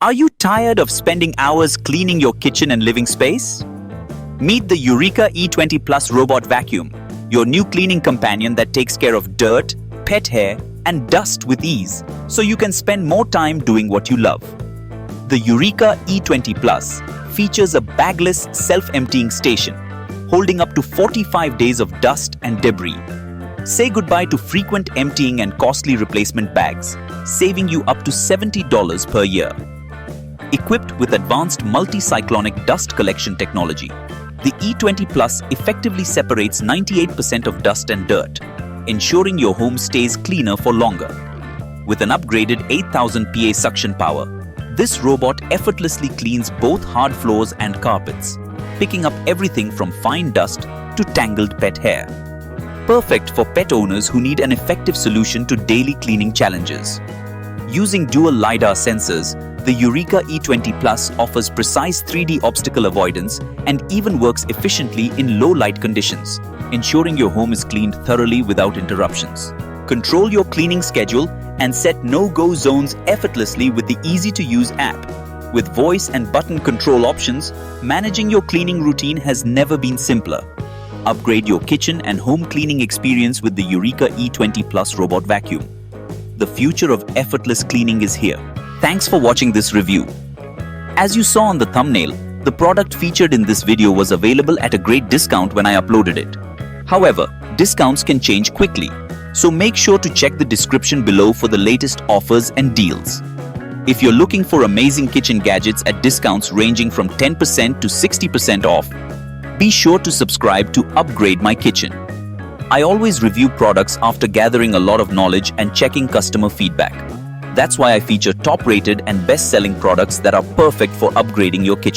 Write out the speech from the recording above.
Are you tired of spending hours cleaning your kitchen and living space? Meet the Eureka E20 Plus Robot Vacuum, your new cleaning companion that takes care of dirt, pet hair, and dust with ease, so you can spend more time doing what you love. The Eureka E20 Plus features a bagless self-emptying station, holding up to 45 days of dust and debris. Say goodbye to frequent emptying and costly replacement bags, saving you up to $70 per year. Equipped with advanced multi-cyclonic dust collection technology, the E20 Plus effectively separates 98% of dust and dirt, ensuring your home stays cleaner for longer. With an upgraded 8000 PA suction power, this robot effortlessly cleans both hard floors and carpets, picking up everything from fine dust to tangled pet hair. Perfect for pet owners who need an effective solution to daily cleaning challenges. Using dual LiDAR sensors, the Eureka E20 Plus offers precise 3D obstacle avoidance and even works efficiently in low light conditions, ensuring your home is cleaned thoroughly without interruptions. Control your cleaning schedule and set no-go zones effortlessly with the easy-to-use app. With voice and button control options, managing your cleaning routine has never been simpler. Upgrade your kitchen and home cleaning experience with the Eureka E20 Plus Robot Vacuum. The future of effortless cleaning is here. Thanks for watching this review. As you saw on the thumbnail, the product featured in this video was available at a great discount when I uploaded it. However, discounts can change quickly, so make sure to check the description below for the latest offers and deals. If you're looking for amazing kitchen gadgets at discounts ranging from 10% to 60% off, be sure to subscribe to Upgrade My Kitchen. I always review products after gathering a lot of knowledge and checking customer feedback. That's why I feature top-rated and best-selling products that are perfect for upgrading your kitchen.